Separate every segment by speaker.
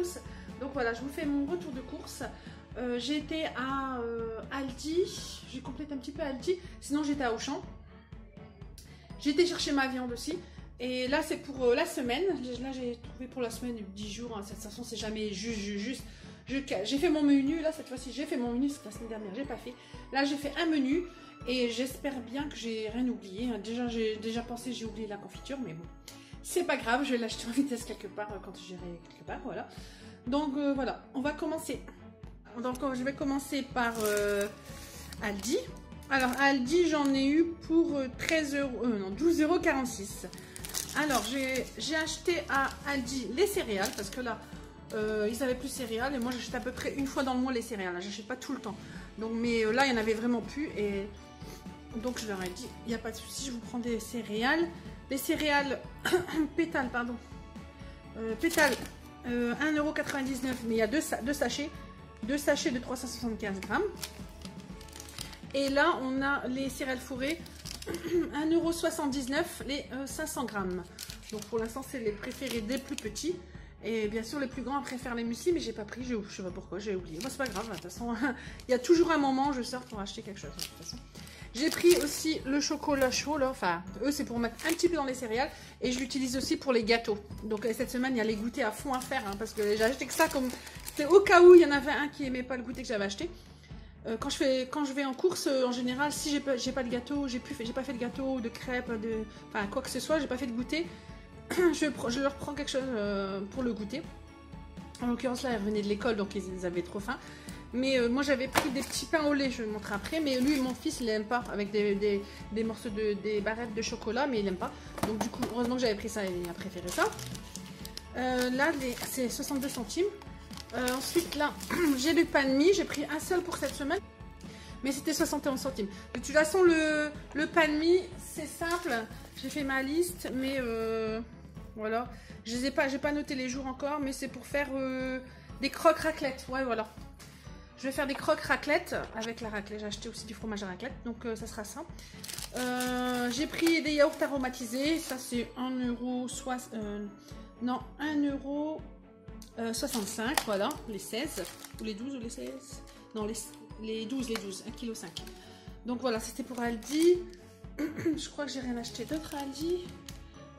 Speaker 1: tous. Donc voilà, je vous fais mon retour de course. J'ai été à Aldi, j'ai complété un petit peu Aldi, sinon j'étais à Auchan. J'ai été chercher ma viande aussi. Et là c'est pour la semaine. Là j'ai trouvé pour la semaine 10 jours. Hein. De toute façon c'est jamais juste. J'ai fait mon menu. Là cette fois-ci j'ai fait mon menu. Parce que la semaine dernière j'ai pas fait. Là j'ai fait un menu. Et j'espère bien que j'ai rien oublié. Déjà j'ai pensé j'ai oublié la confiture. Mais bon, c'est pas grave. Je vais l'acheter en vitesse quelque part quand j'irai quelque part. Voilà. Donc voilà, on va commencer. Donc je vais commencer par Aldi. Alors à Aldi j'en ai eu pour 12,46 €. Alors j'ai acheté à Aldi les céréales parce que là ils avaient plus de céréales et moi j'achète à peu près une fois dans le mois les céréales. J'achète pas tout le temps. Donc mais là il y en avait vraiment plus et donc je leur ai dit il n'y a pas de souci, je vous prends des céréales. Les céréales pétales pardon. Pétales 1,99 €, mais il y a deux sachets. 2 sachets de 375 grammes. Et là, on a les céréales fourrées, 1,79 € les 500 grammes. Donc pour l'instant, c'est les préférés des plus petits. Et bien sûr, les plus grands préfèrent les muesli, mais j'ai pas pris. Je sais pas pourquoi, j'ai oublié. Moi, c'est pas grave, de toute façon, il y a toujours un moment où je sors pour acheter quelque chose. De toute façon. J'ai pris aussi le chocolat chaud, là. Enfin, eux, c'est pour mettre un petit peu dans les céréales. Et je l'utilise aussi pour les gâteaux. Donc cette semaine, il y a les goûters à fond à faire. Hein, parce que j'ai acheté que ça comme... C'était au cas où il y en avait un qui aimait pas le goûter que j'avais acheté. Quand je vais en course, en général, si j'ai pas de gâteau, j'ai pas fait de gâteau, de crêpes, enfin quoi que ce soit, j'ai pas fait de goûter, je leur prends quelque chose pour le goûter. En l'occurrence là, ils revenaient de l'école, donc ils avaient trop faim. Mais moi j'avais pris des petits pains au lait, je vais le montrer après. Mais lui, mon fils, il aime pas, avec des morceaux des barrettes de chocolat, mais il aime pas. Donc du coup, heureusement que j'avais pris ça, il a préféré ça. Là, c'est 62 centimes. Ensuite là j'ai du pain de mie, j'ai pris un seul pour cette semaine mais c'était 71 centimes. De toute façon le pain de mie c'est simple, j'ai fait ma liste mais voilà, j'ai pas noté les jours encore, mais c'est pour faire des croques raclette. Ouais voilà, je vais faire des croques raclette avec la raclette. J'ai acheté aussi du fromage à raclette, donc ça sera ça. J'ai pris des yaourts aromatisés, ça c'est 1,65 €, non 1,65 €, voilà, les 16, ou les 12 ou les 16, non les 12, 1,5 kg. Donc voilà, c'était pour Aldi. Je crois que j'ai rien acheté d'autre à Aldi.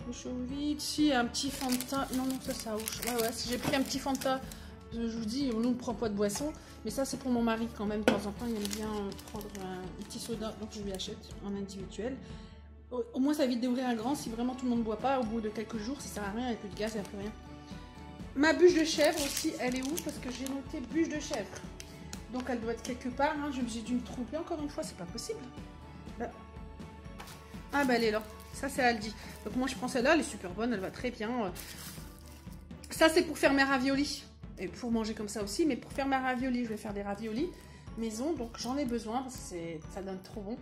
Speaker 1: Le chaud vide, si un petit Fanta, non ça ouais, si j'ai pris un petit Fanta, je vous dis, nous ne prend pas de boisson, mais ça c'est pour mon mari quand même, de temps en temps il aime bien prendre un petit soda, donc je lui achète en individuel. Au moins ça évite d'ouvrir un grand, si vraiment tout le monde ne boit pas, au bout de quelques jours ça sert à rien, il n'y a plus de gaz, il n'y a plus rien. Ma bûche de chèvre aussi, elle est où? Parce que j'ai noté bûche de chèvre. Donc elle doit être quelque part. Hein. J'ai dû me tromper encore une fois, c'est pas possible. Là. Ah bah elle est là. Ça c'est Aldi. Donc moi je prends celle-là, elle est super bonne, elle va très bien. Ça c'est pour faire mes raviolis. Et pour manger comme ça aussi, mais pour faire mes raviolis, je vais faire des raviolis maison. Donc j'en ai besoin parce que ça donne trop bon.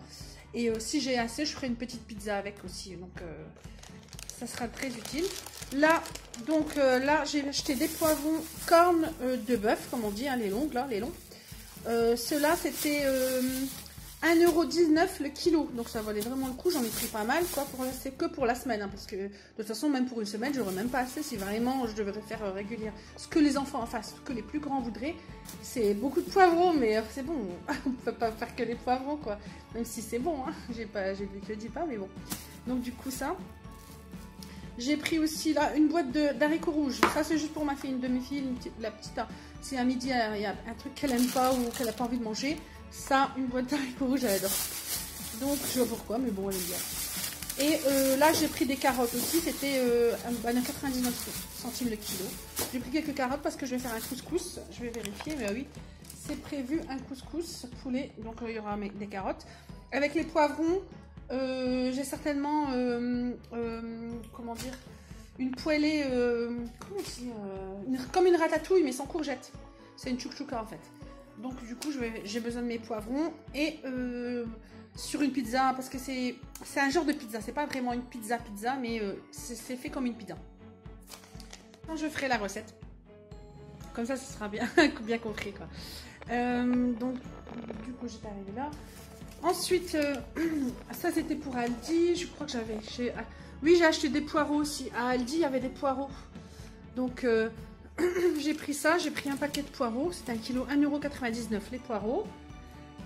Speaker 1: Et si j'ai assez, je ferai une petite pizza avec aussi. Donc ça sera très utile. Là, donc là, j'ai acheté des poivrons cornes de bœuf, comme on dit, hein, les longues, là, les longs. Ceux-là, c'était 1,19 € le kilo. Donc ça valait vraiment le coup, j'en ai pris pas mal, quoi. C'est que pour la semaine, hein, parce que de toute façon, même pour une semaine, j'aurais même pas assez si vraiment je devrais faire régulière. Ce que les enfants, enfin, ce que les plus grands voudraient, c'est beaucoup de poivrons, mais c'est bon, on ne peut pas faire que les poivrons, quoi. Même si c'est bon, hein, je le dis pas, mais bon. Donc du coup, ça. J'ai pris aussi là une boîte d'haricots rouges. Ça c'est juste pour ma fille, une de mes filles, la petite. Si à midi il y a un truc qu'elle aime pas ou qu'elle n'a pas envie de manger, ça, une boîte d'haricots rouges, elle adore. Donc je sais pas pourquoi, mais bon, elle aime bien. Et là j'ai pris des carottes aussi, c'était 99 centimes le kilo. J'ai pris quelques carottes parce que je vais faire un couscous. Je vais vérifier, mais oui, c'est prévu un couscous poulet, donc il y aura des carottes. Avec les poivrons. J'ai certainement, comment dire, une poêlée, comme une ratatouille, mais sans courgettes. C'est une chouchouka en fait. Donc du coup, j'ai besoin de mes poivrons et sur une pizza, parce que c'est un genre de pizza. C'est pas vraiment une pizza, mais c'est fait comme une pizza. Quand je ferai la recette, comme ça, ce sera bien, bien compris quoi. Donc du coup, j'étais arrivée là. Ensuite, ça c'était pour Aldi. Je crois que oui, j'ai acheté des poireaux aussi. À Aldi, il y avait des poireaux. Donc, j'ai pris ça, j'ai pris un paquet de poireaux. C'est 1 kg, 1,99 € les poireaux.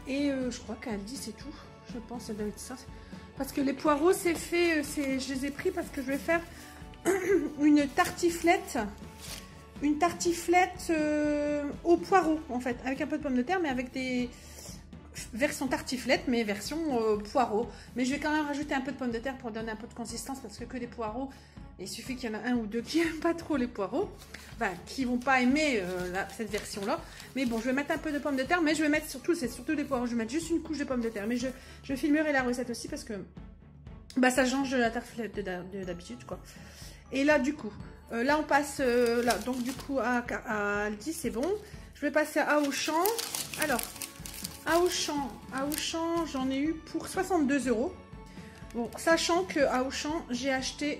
Speaker 1: Et je crois qu'elle dit c'est tout. Je pense que ça doit être ça. Parce que les poireaux, c'est fait, je les ai pris parce que je vais faire une tartiflette. Une tartiflette au poireau, en fait. Avec un peu de pommes de terre, mais avec des versions tartiflette, mais version poireau. Mais je vais quand même rajouter un peu de pommes de terre pour donner un peu de consistance. Parce que les poireaux, il suffit qu'il y en a un ou deux qui n'aiment pas trop les poireaux. Enfin, qui vont pas aimer cette version-là. Mais bon, je vais mettre un peu de pommes de terre. Mais je vais mettre surtout, c'est surtout des poireaux. Je vais mettre juste une couche de pommes de terre. Mais je filmerai la recette aussi parce que bah, ça change de la tartiflette d'habitude, quoi. Et là, du coup, là, on passe là. Donc, du coup, à Aldi, c'est bon. Je vais passer à Auchan. Alors, à Auchan, j'en ai eu pour 62 €. Bon, sachant qu'à Auchan, j'ai acheté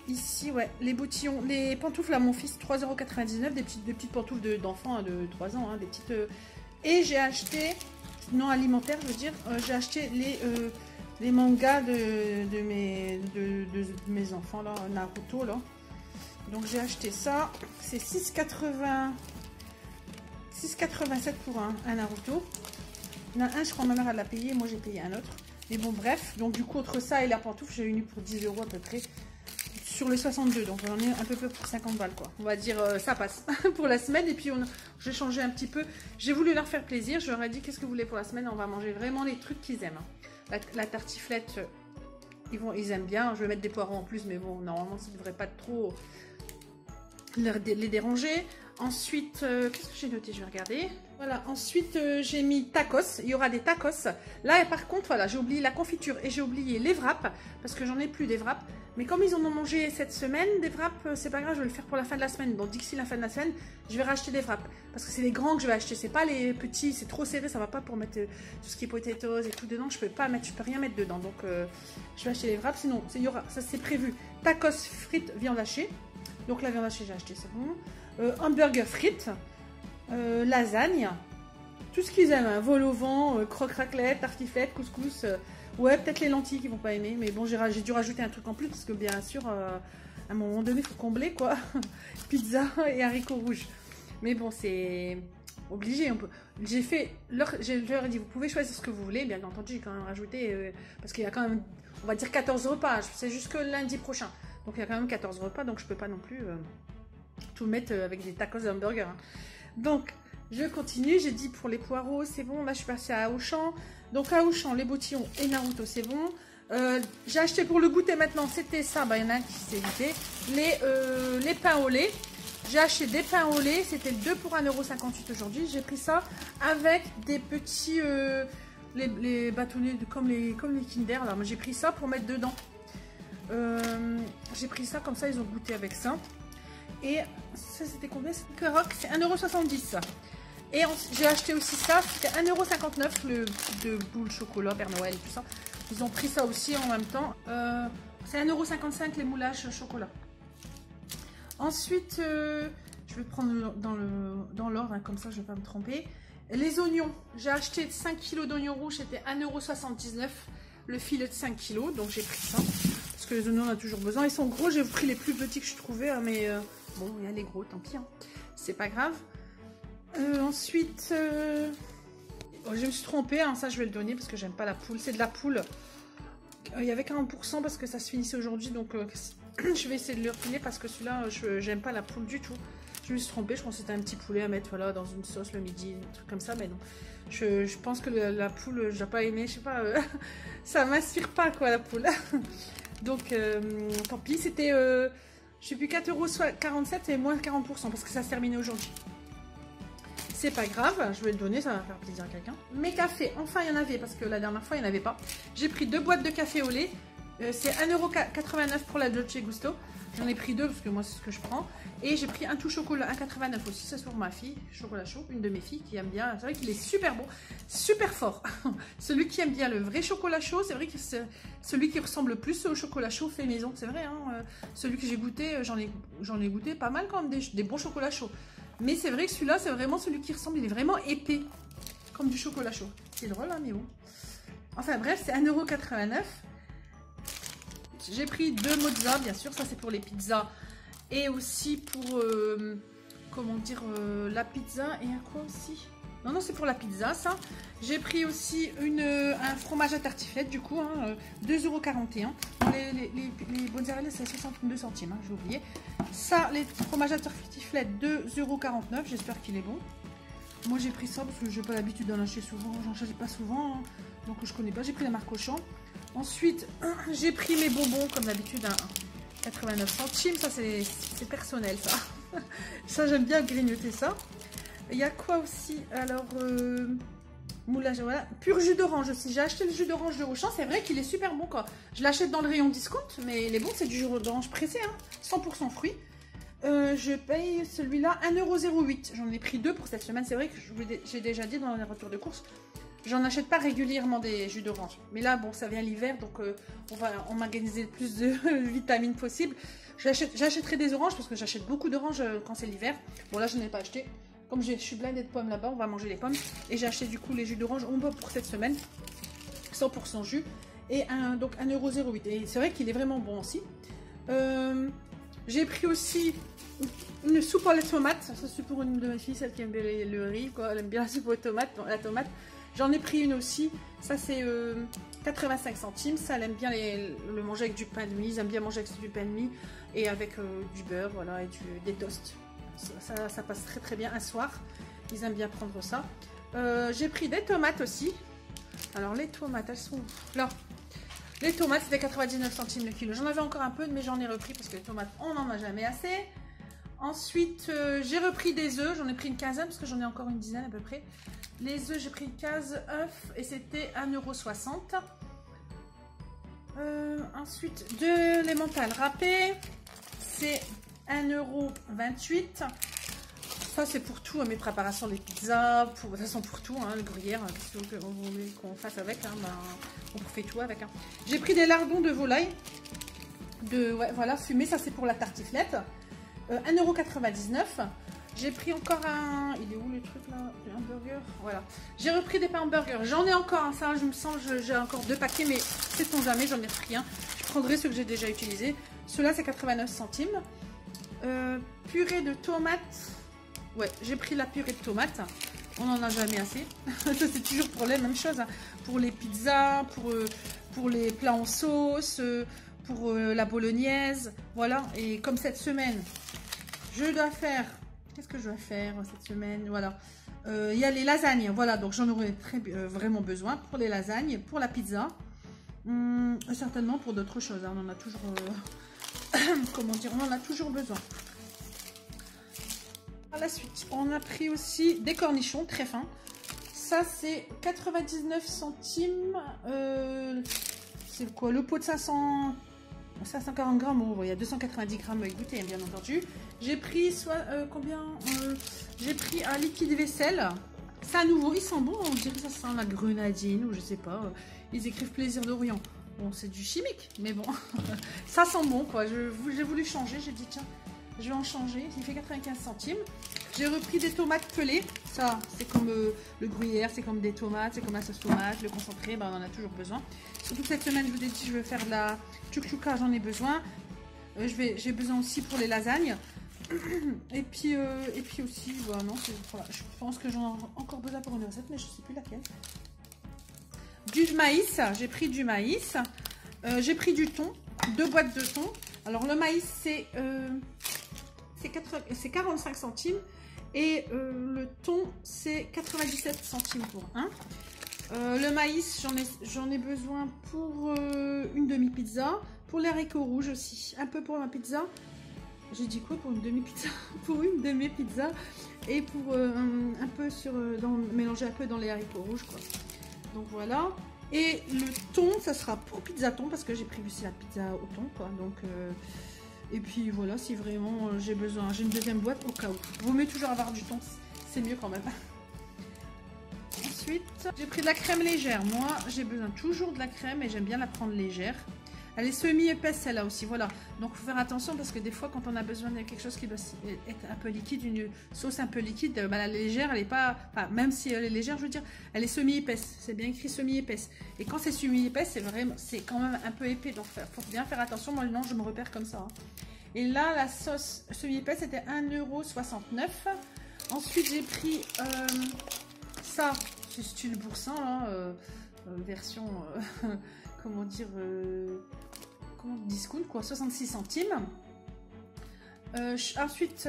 Speaker 1: ici, ouais, les boutillons, les pantoufles à mon fils, 3,99 €, des petites pantoufles d'enfants de 3 ans, hein, des petites. Et j'ai acheté, non alimentaire, je veux dire, j'ai acheté les mangas de mes enfants, là, Naruto, là. Donc j'ai acheté ça, c'est 6,87 € pour un Naruto. Il y en a un, je crois ma mère elle l'a payé, moi j'ai payé un autre. Mais bon, bref, donc du coup, entre ça et la pantoufle, j'ai eu pour 10 € à peu près sur les 62. Donc on en est un peu pour 50 balles, quoi. On va dire, ça passe pour la semaine. Et puis, j'ai changé un petit peu. J'ai voulu leur faire plaisir. Je leur ai dit, qu'est-ce que vous voulez pour la semaine? On va manger vraiment les trucs qu'ils aiment. Hein. La tartiflette, ils aiment bien. Je vais mettre des poireaux en plus, mais bon, normalement, ça ne devrait pas trop les déranger. Ensuite, qu'est-ce que j'ai noté? Je vais regarder. Voilà, ensuite j'ai mis tacos. Il y aura des tacos. Là, par contre, voilà, j'ai oublié la confiture et j'ai oublié les wraps parce que j'en ai plus des wraps. Mais comme ils en ont mangé cette semaine, des wraps, c'est pas grave, je vais le faire pour la fin de la semaine. Donc, d'ici la fin de la semaine, je vais racheter des wraps parce que c'est les grands que je vais acheter. C'est pas les petits, c'est trop serré, ça va pas pour mettre tout ce qui est potatoes et tout dedans. Je peux rien mettre dedans. Donc, je vais acheter les wraps. Sinon, il y aura, ça c'est prévu. Tacos frites viande hachée. Donc, la viande hachée, j'ai acheté, c'est bon. Hamburger frites, lasagne, tout ce qu'ils aiment, hein, vol au vent, croque-raclette, tartiflette, couscous, ouais, peut-être les lentilles qu'ils vont pas aimer, mais bon, j'ai dû rajouter un truc en plus, parce que bien sûr, à un moment donné, il faut combler, quoi, pizza et haricots rouges, mais bon, c'est obligé, je leur ai dit, vous pouvez choisir ce que vous voulez, bien entendu, j'ai quand même rajouté, parce qu'il y a quand même, on va dire 14 repas, c'est jusque lundi prochain, donc il y a quand même 14 repas, donc je peux pas non plus tout mettre avec des tacos et hamburgers. Hein. Donc, je continue. J'ai dit pour les poireaux, c'est bon. Là, je suis passée à Auchan. Donc, à Auchan, les boutillons et Naruto, c'est bon. J'ai acheté pour le goûter maintenant. C'était ça. Bah, il y en a un qui s'est évité. Les pains au lait. J'ai acheté des pains au lait. C'était 2 pour 1,58 € aujourd'hui. J'ai pris ça avec des petits... les bâtonnets comme les Kinder. Là. Moi, j'ai pris ça pour mettre dedans. J'ai pris ça comme ça. Ils ont goûté avec ça. Et ça, c'était combien? C'est 1,70 €. Et j'ai acheté aussi ça, c'était 1,59 € de boule chocolat, Père Noël et tout ça. Ils ont pris ça aussi en même temps. C'est 1,55 € les moulages chocolat. Ensuite, je vais prendre dans l'ordre, hein, comme ça je ne vais pas me tromper. Les oignons, j'ai acheté 5 kg d'oignons rouges, c'était 1,79 € le filet de 5 kg. Donc j'ai pris ça. Parce que les oignons on a toujours besoin. Ils sont gros, j'ai pris les plus petits que je trouvais, hein, mais bon, il y a les gros, tant pis. Hein. C'est pas grave. Ensuite, je me suis trompée, hein, ça je vais le donner parce que j'aime pas la poule. C'est de la poule. Il y avait 40% parce que ça se finissait aujourd'hui, donc je vais essayer de le refiler parce que celui-là, j'aime pas la poule du tout. Je me suis trompée, je pensais que c'était un petit poulet à mettre voilà, dans une sauce le midi, un truc comme ça, mais non. Je pense que la poule, je n'ai pas aimé, je sais pas, ça m'inspire pas quoi la poule. Donc tant pis, c'était, je sais plus, 4,47 € et moins 40% parce que ça se terminait aujourd'hui. C'est pas grave, je vais le donner, ça va faire plaisir à quelqu'un. Mes cafés, enfin il y en avait parce que la dernière fois il n'y en avait pas. J'ai pris 2 boîtes de café au lait, c'est 1,89 € pour la Dolce Gusto. J'en ai pris 2 parce que moi c'est ce que je prends. Et j'ai pris un tout chocolat, 1,89 € aussi, ça c'est pour ma fille, chocolat chaud, une de mes filles qui aime bien. C'est vrai qu'il est super bon, super fort. Celui qui aime bien le vrai chocolat chaud, c'est vrai que c'est celui qui ressemble le plus au chocolat chaud fait maison, c'est vrai. Hein, celui que j'ai goûté, j'en ai goûté pas mal quand même, des bons chocolats chauds. Mais c'est vrai que celui-là, c'est vraiment celui qui ressemble, il est vraiment épais, comme du chocolat chaud. C'est drôle, hein, mais bon. Enfin bref, c'est 1,89 €. J'ai pris 2 mozza, bien sûr, ça c'est pour les pizzas. Et aussi pour comment dire, la pizza. Et à quoi aussi? Non, non, c'est pour la pizza, ça. J'ai pris aussi un fromage à tartiflette, du coup, hein, 2,41 €. Les mozzarella, c'est 62 centimes, hein, j'ai oublié. Ça, les fromages à tartiflette, 2,49 €. J'espère qu'il est bon. Moi, j'ai pris ça parce que j'ai pas l'habitude d'en acheter souvent. J'en achète pas souvent, hein, donc je connais pas. J'ai pris la marque Auchan. Ensuite, j'ai pris mes bonbons, comme d'habitude, à 89 centimes. Ça, c'est personnel, ça. Ça, j'aime bien grignoter ça. Il y a quoi aussi? Alors, moulage, voilà. Pur jus d'orange aussi. J'ai acheté le jus d'orange de Auchan. C'est vrai qu'il est super bon, quoi. Je l'achète dans le rayon discount, mais il est bon. C'est du jus d'orange pressé, hein, 100% fruits. Je paye celui-là 1,08 €. J'en ai pris 2 pour cette semaine. C'est vrai que j'ai déjà dit dans les retours de course, j'en achète pas régulièrement des jus d'orange. Mais là, bon, ça vient l'hiver, donc on va emmagasiner le plus de vitamines possible. J'achèterai des oranges parce que j'achète beaucoup d'oranges quand c'est l'hiver. Bon, là, je n'ai pas acheté. Comme je suis blindée de pommes là-bas, on va manger les pommes. Et j'ai acheté du coup les jus d'orange pour cette semaine. 100% jus. Et donc 1,08 €. Et c'est vrai qu'il est vraiment bon aussi. J'ai pris aussi une soupe à la tomate. Ça, c'est pour une de mes filles, celle qui aime bien le riz, quoi. Elle aime bien la soupe aux tomates, la tomate. J'en ai pris une aussi. Ça, c'est 85 centimes. Ça, elle aime bien le manger avec du pain de mie. Ils aiment bien manger avec du pain de mie et avec du beurre, voilà, et des toasts. Ça passe très très bien un soir. Ils aiment bien prendre ça. J'ai pris des tomates aussi. Alors, les tomates, elles sont là. Les tomates, c'était 99 centimes le kilo. J'en avais encore un peu, mais j'en ai repris parce que les tomates, on n'en a jamais assez. Ensuite, j'ai repris des œufs. J'en ai pris une quinzaine parce que j'en ai encore une dizaine à peu près. Les œufs, j'ai pris 15 œufs et c'était 1,60 €. Ensuite, de l'emmental râpé. C'est 1,28 €. Ça, c'est pour tout, mes préparations des pizzas, de toute façon pour tout, hein, le gruyère, qu'est-ce qu'on voulait qu'on fasse avec, hein, ben, on fait tout avec. Hein. J'ai pris des lardons de volaille, ouais, voilà, fumés, ça c'est pour la tartiflette, 1,99 €. J'ai pris encore il est où le truc là, le hamburger, voilà. J'ai repris des pains hamburgers, j'en ai encore, hein, ça, je me sens, j'ai encore 2 paquets, mais sait-on jamais, j'en ai repris un. Je prendrai ceux que j'ai déjà utilisés. Ceux-là, c'est 89 centimes. Purée de tomates. Ouais, j'ai pris la purée de tomates. On n'en a jamais assez. Ça, c'est toujours pour les mêmes choses. Hein. Pour les pizzas, pour les plats en sauce, pour la bolognaise. Voilà. Et comme cette semaine, je dois faire... Qu'est-ce que je dois faire cette semaine? Voilà. Il y a les lasagnes. Voilà. Donc, j'en aurai vraiment besoin pour les lasagnes, pour la pizza. Certainement pour d'autres choses. Hein. On en a toujours... comment dire? On en a toujours besoin. À la suite, on a pris aussi des cornichons très fins. Ça, c'est 99 centimes. C'est quoi? Le pot de 540 grammes. Oh, il y a 290 grammes égouttés, bien entendu. J'ai pris combien? J'ai pris un liquide vaisselle. C'est un nouveau. Il sent bon. On dirait que ça sent la grenadine ou je sais pas. Ils écrivent plaisir d'Orient. Bon, c'est du chimique, mais bon. Ça sent bon, quoi. J'ai voulu changer. J'ai dit, tiens. Je vais en changer, il fait 95 centimes. J'ai repris des tomates pelées. Ça, c'est comme le gruyère, c'est comme des tomates, c'est comme la sauce tomate, le concentré, ben, on en a toujours besoin. Surtout cette semaine, je vous ai dit, je vais faire de la chouchouka, j'en ai besoin. J'ai besoin aussi pour les lasagnes. Et puis aussi, voilà, non, voilà, je pense que j'en ai encore besoin pour une recette, mais je ne sais plus laquelle. Du maïs, j'ai pris du maïs. J'ai pris du thon, 2 boîtes de thon. Alors le maïs, c'est 45 centimes et le thon, c'est 97 centimes pour un. Le maïs, j'en ai besoin pour une demi-pizza. Pour les haricots rouges aussi, un peu pour ma pizza. J'ai dit quoi pour une demi-pizza? Pour une demi-pizza et pour un peu mélanger un peu dans les haricots rouges, quoi. Donc voilà. Et le thon, ça sera pour pizza thon parce que j'ai pris aussi la pizza au thon, quoi. Donc et puis voilà, si vraiment j'ai besoin, j'ai une deuxième boîte au cas où. Vaut mieux toujours avoir du thon, c'est mieux quand même. Ensuite, j'ai pris de la crème légère. Moi, j'ai besoin toujours de la crème et j'aime bien la prendre légère. Elle est semi-épaisse celle-là aussi, voilà. Donc, il faut faire attention parce que des fois, quand on a besoin de quelque chose qui doit être un peu liquide, une sauce un peu liquide, bah, la légère, elle n'est pas... Enfin, même si elle est légère, je veux dire, elle est semi-épaisse. C'est bien écrit semi-épaisse. Et quand c'est semi-épaisse, c'est quand même un peu épais. Donc, il faut bien faire attention. Moi, non, je me repère comme ça. Hein. Et là, la sauce semi-épaisse, c'était 1,69 €. Ensuite, j'ai pris ça, c'est style boursin, hein, version, comment dire, discount, quoi, 66 centimes. Ensuite,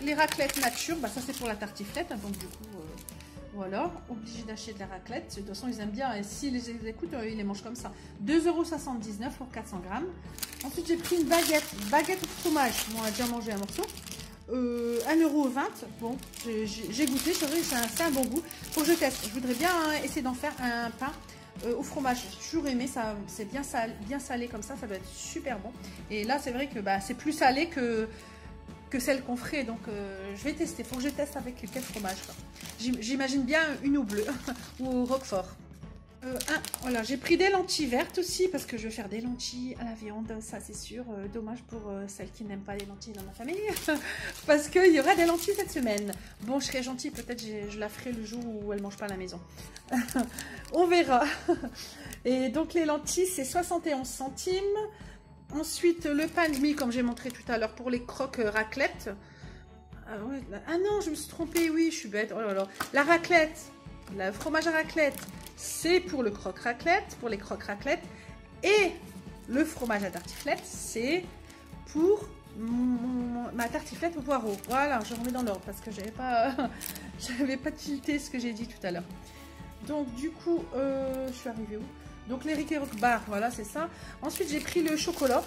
Speaker 1: les raclettes nature, bah, ça c'est pour la tartiflette, hein, donc du coup, voilà, obligé d'acheter de la raclette. De toute façon, ils aiment bien, et s'ils les écoutent, ils les mangent comme ça. 2,79 € pour 400 grammes. Ensuite, j'ai pris une baguette au fromage. Bon, on a déjà mangé un morceau. 1,20 €. Bon, j'ai goûté, c'est vrai, c'est un bon goût. Faut que je teste. Je voudrais bien essayer d'en faire un pain au fromage. J'ai toujours aimé ça, c'est bien salé comme ça doit être super bon. Et là, c'est vrai que bah, c'est plus salé que celle qu'on ferait, donc je vais tester. Faut que je teste avec quel fromage. J'imagine bien une eau bleue ou au roquefort. Voilà, j'ai pris des lentilles vertes aussi parce que je vais faire des lentilles à la viande, ça c'est sûr. Dommage pour celles qui n'aiment pas les lentilles dans ma famille parce qu'il y aura des lentilles cette semaine. Bon, je serai gentille, peut-être je la ferai le jour où elle mange pas à la maison. On verra. Et donc les lentilles, c'est 71 centimes. Ensuite, le pain de mie, comme j'ai montré tout à l'heure, pour les croques raclette. Ah non, je me suis trompée, oui, je suis bête. Oh là là. La raclette, le fromage à raclette, c'est pour le croque raclette, pour les croques raclette. Et le fromage à tartiflette, c'est pour ma tartiflette au poireau. Voilà, je remets dans l'ordre parce que j'avais pas tilté ce que j'ai dit tout à l'heure. Donc du coup, je suis arrivée où? Donc les Rick et Rock Bar, voilà, c'est ça. Ensuite, j'ai pris le chocolat.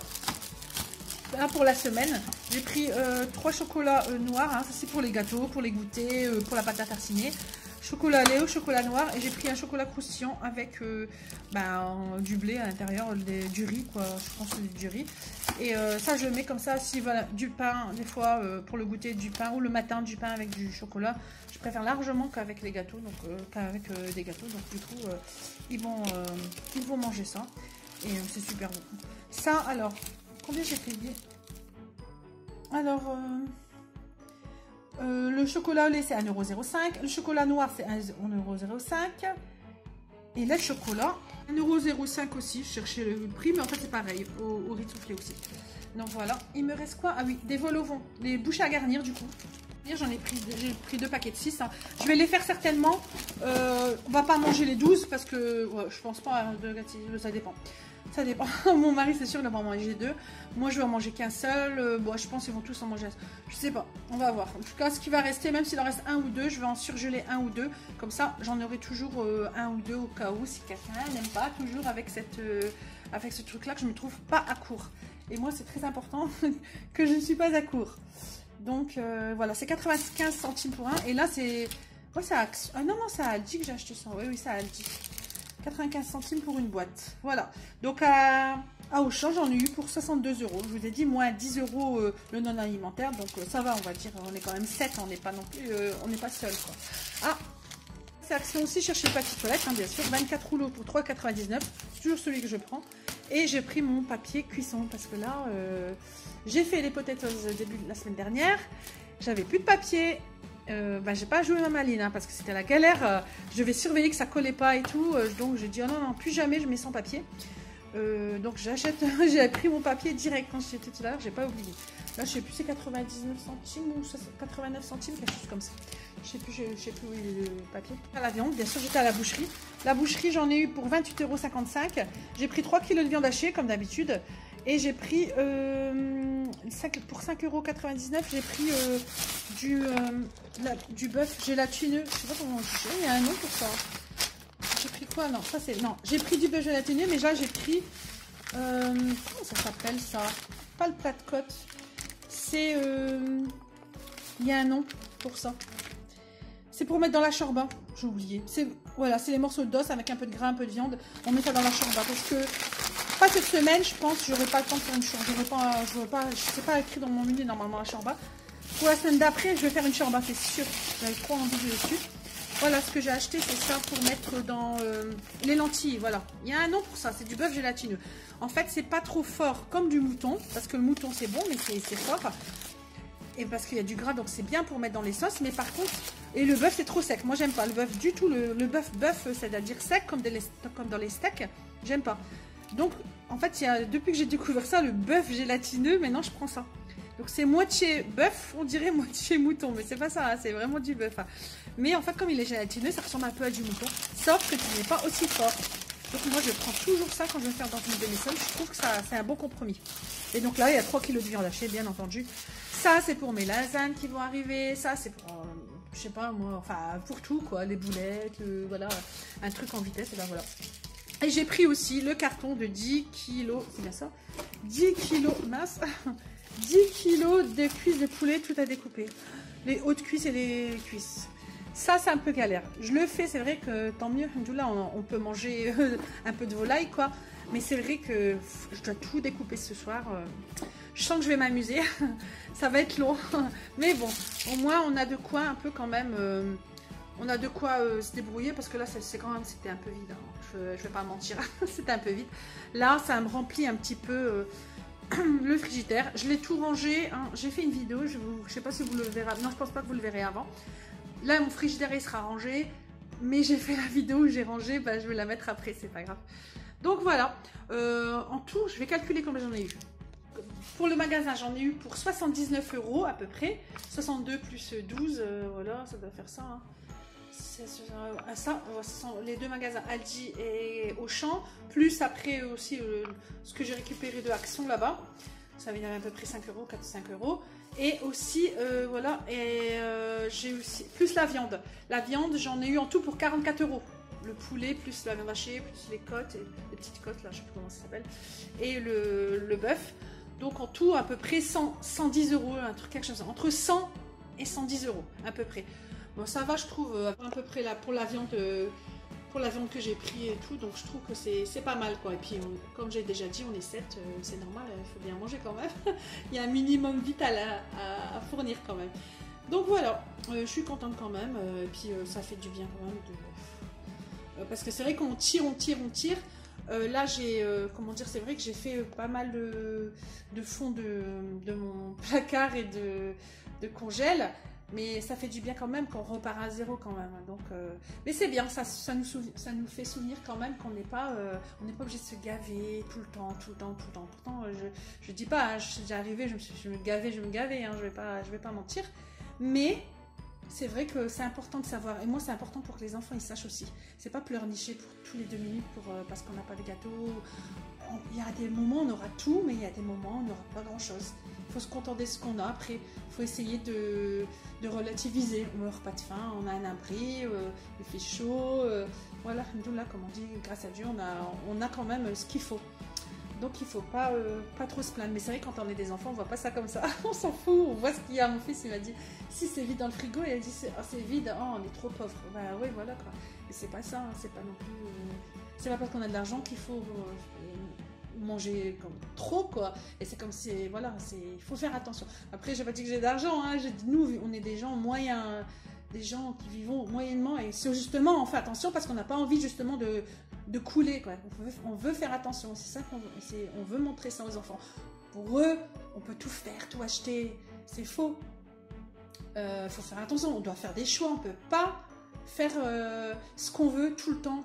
Speaker 1: Là, pour la semaine, j'ai pris 3 chocolats noirs. Hein, ça, c'est pour les gâteaux, pour les goûters, pour la pâte à tartiner. Chocolat lait au chocolat noir. Et j'ai pris un chocolat croustillant avec du blé à l'intérieur, du riz, quoi. Je pense que c'est du riz. Et ça, je mets comme ça. Si voilà, du pain, des fois, pour le goûter, du pain. Ou le matin, du pain avec du chocolat. Je préfère largement qu'avec les gâteaux. Donc, qu'avec des gâteaux. Donc, du coup, ils vont manger ça. Et c'est super bon. Ça, alors, combien j'ai payé? Alors, le chocolat au lait, c'est 1,05 €. Le chocolat noir, c'est 1,05 €. Et le chocolat, 1,05 € aussi. Je cherchais le prix, mais en fait, c'est pareil. Au riz soufflé aussi. Donc voilà. Il me reste quoi? Ah oui, des vols au vent. Les bouchées à garnir, du coup. J'ai pris 2 paquets de 6. Hein. Je vais les faire certainement. On va pas manger les 12 parce que ouais, je pense pas. Ça dépend. Ça dépend. Mon mari, c'est sûr, il va en manger 2. Moi, je vais en manger qu'un seul. Bon, je pense qu'ils vont tous en manger. Je sais pas. On va voir. En tout cas, ce qui va rester, même s'il en reste 1 ou 2, je vais en surgeler 1 ou 2. Comme ça, j'en aurai toujours 1 ou 2 au cas où si quelqu'un n'aime pas. Toujours avec ce truc-là que je me trouve pas à court. Et moi, c'est très important que je ne suis pas à court. Donc voilà, c'est 95 centimes pour un. Et là, c'est. Ouais, ah non, c'est à Aldi que j'ai acheté ça. Oui, c'est à Aldi. 95 centimes pour une boîte. Voilà. Donc à Auchan, j'en ai eu pour 62 €. Je vous ai dit, moins 10 € le non alimentaire. Donc ça va, on va dire. On est quand même 7. On n'est pas non plus. On n'est pas seul, quoi. Ah! C'est Action aussi, chercher le papier toilette, hein, bien sûr. 24 rouleaux pour 3,99 €. C'est toujours celui que je prends. Et j'ai pris mon papier cuisson parce que là, j'ai fait les potatoes début de la semaine dernière. J'avais plus de papier. J'ai pas joué ma maline hein, parce que c'était la galère. Je vais surveiller que ça collait pas et tout. Donc j'ai dit oh non, plus jamais je mets sans papier. Donc j'achète. J'ai pris mon papier direct quand j'étais tout à l'heure. J'ai pas oublié. Là je sais plus c'est 99 centimes ou 89 centimes, quelque chose comme ça. Je sais plus où est le papier. À la viande, bien sûr, j'étais à la boucherie. La boucherie, j'en ai eu pour 28,55 €. J'ai pris 3 kg de viande hachée, comme d'habitude. Et j'ai pris, pour 5,99 €, j'ai pris du bœuf gélatineux. Je sais pas comment on dit. Il y a un nom pour ça. J'ai pris quoi? Non, ça c'est... Non, j'ai pris du bœuf gélatineux, mais là, j'ai pris... comment ça s'appelle, ça? Pas le plat de côte. C'est... il y a un nom pour ça. C'est pour mettre dans la chorba. J'ai oublié. Voilà, c'est les morceaux d'os avec un peu de gras, un peu de viande. On met ça dans la chorba parce que pas cette semaine, je pense, j'aurai pas le temps de faire une chorba. C'est pas écrit dans mon menu normalement la chorba. Pour la semaine d'après, je vais faire une chorba, c'est sûr. J'avais trop envie dessus. Voilà ce que j'ai acheté, c'est ça pour mettre dans les lentilles. Voilà, il y a un nom pour ça, c'est du bœuf gélatineux. En fait, c'est pas trop fort comme du mouton parce que le mouton c'est bon, mais c'est fort. Et parce qu'il y a du gras, donc c'est bien pour mettre dans les sauces. Mais par contre, et le bœuf c'est trop sec. Moi j'aime pas le bœuf du tout. Le bœuf, c'est-à-dire sec comme dans les steaks. J'aime pas. Donc, en fait, depuis que j'ai découvert ça, le bœuf gélatineux, maintenant je prends ça. Donc, c'est moitié bœuf, on dirait moitié mouton, mais c'est pas ça, hein, c'est vraiment du bœuf. Hein. Mais en fait, comme il est gélatineux, ça ressemble un peu à du mouton, sauf que tu n'es pas aussi fort. Donc, moi, je prends toujours ça quand je vais faire dans une demi-sole. Je trouve que c'est un bon compromis. Et donc là, il y a 3 kg de viande hachée, bien entendu. Ça, c'est pour mes lasagnes qui vont arriver. Ça, c'est pour, je sais pas moi, enfin, pour tout, quoi. Les boulettes, voilà, un truc en vitesse, et ben voilà. Et j'ai pris aussi le carton de 10 kilos, c'est bien ça 10 kilos, mince 10 kilos de cuisses de poulet tout à découper. Les hautes cuisses et les cuisses. Ça, c'est un peu galère. Je le fais, c'est vrai que tant mieux. Là, on peut manger un peu de volaille, quoi. Mais c'est vrai que je dois tout découper ce soir. Je sens que je vais m'amuser. Ça va être long. Mais bon, au moins, on a de quoi un peu quand même... on a de quoi se débrouiller parce que là, c'est quand même, c'était un peu vide. Hein. Je vais pas mentir, c'était un peu vide. Là, ça me remplit un petit peu le frigidaire. Je l'ai tout rangé. Hein. J'ai fait une vidéo. Je sais pas si vous le verrez. Non, je pense pas que vous le verrez avant. Là, mon frigidaire, il sera rangé. Mais j'ai fait la vidéo où j'ai rangé. Bah, je vais la mettre après, c'est pas grave. Donc voilà. En tout, je vais calculer combien j'en ai eu. Pour le magasin, j'en ai eu pour 79 € à peu près. 62 plus 12, voilà, ça doit faire ça. Hein. Ça, les deux magasins Aldi et Auchan, plus après aussi ce que j'ai récupéré de Action là-bas. Ça veut dire à peu près 5 €, 4-5 €. Et aussi, voilà, et j'ai aussi, plus la viande. La viande, j'en ai eu en tout pour 44 €. Le poulet, plus la viande hachée, plus les côtes, les petites côtes là, je sais plus comment ça s'appelle. Et le bœuf. Donc en tout, à peu près 110 €, un truc quelque chose. Entre 100 et 110 € à peu près. Bon, ça va, je trouve, à peu près là pour la viande que j'ai pris et tout. Donc je trouve que c'est pas mal, quoi. Et puis, comme j'ai déjà dit, on est 7, c'est normal, il faut bien manger quand même. Il y a un minimum vital à fournir quand même. Donc voilà, je suis contente quand même. Et puis ça fait du bien quand même. Parce que c'est vrai qu'on tire. Là, j'ai, comment dire, c'est vrai que j'ai fait pas mal de fond de mon placard et de congèle. Mais ça fait du bien quand même qu'on repart à zéro quand même. Donc, mais c'est bien, ça nous fait souvenir quand même qu'on n'est pas, obligé de se gaver tout le temps. Pourtant, je dis pas, hein, je suis déjà arrivée, je me gavais, hein, je vais pas mentir. Mais c'est vrai que c'est important de savoir. Et moi, c'est important pour que les enfants ils sachent aussi. C'est pas pleurnicher pour tous les 2 minutes parce qu'on n'a pas de gâteau. Il y a des moments on aura tout, mais il y a des moments on n'aura pas grand chose. Il faut se contenter de ce qu'on a. Après, il faut essayer de relativiser. On ne meurt pas de faim, on a un abri, il fait chaud. Voilà, là, comme on dit, grâce à Dieu, on a quand même ce qu'il faut. Donc il ne faut pas trop se plaindre. Mais c'est vrai, quand on est des enfants, on ne voit pas ça comme ça. On s'en fout, on voit ce qu'il y a. Mon fils, il m'a dit, si c'est vide dans le frigo, et il a dit, c'est vide, oh, on est trop pauvre. Bah oui, voilà quoi. Mais c'est pas ça, hein, c'est pas non plus... c'est pas parce qu'on a de l'argent qu'il faut manger comme trop, quoi. Et c'est comme si, voilà, il faut faire attention. Après, j'ai pas dit que j'ai d'argent, hein. J'ai dit, nous, on est des gens moyens, des gens qui vivons moyennement. Et c'est justement, on fait attention parce qu'on n'a pas envie justement de couler, quoi. On veut faire attention, c'est ça on veut montrer ça aux enfants. Pour eux, on peut tout faire, tout acheter, c'est faux. Faut faire attention, on doit faire des choix, on peut pas faire ce qu'on veut tout le temps.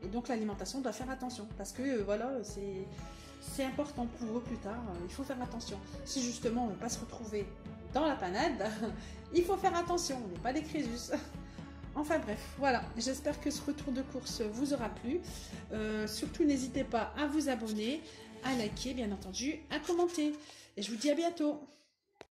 Speaker 1: Et donc l'alimentation, on doit faire attention parce que voilà, c'est important pour eux plus tard. Il faut faire attention. Si justement on ne veut pas se retrouver dans la panade, il faut faire attention, on n'est pas des Crésus. Enfin bref, voilà, j'espère que ce retour de course vous aura plu. Surtout n'hésitez pas à vous abonner, à liker bien entendu, à commenter. Et je vous dis à bientôt.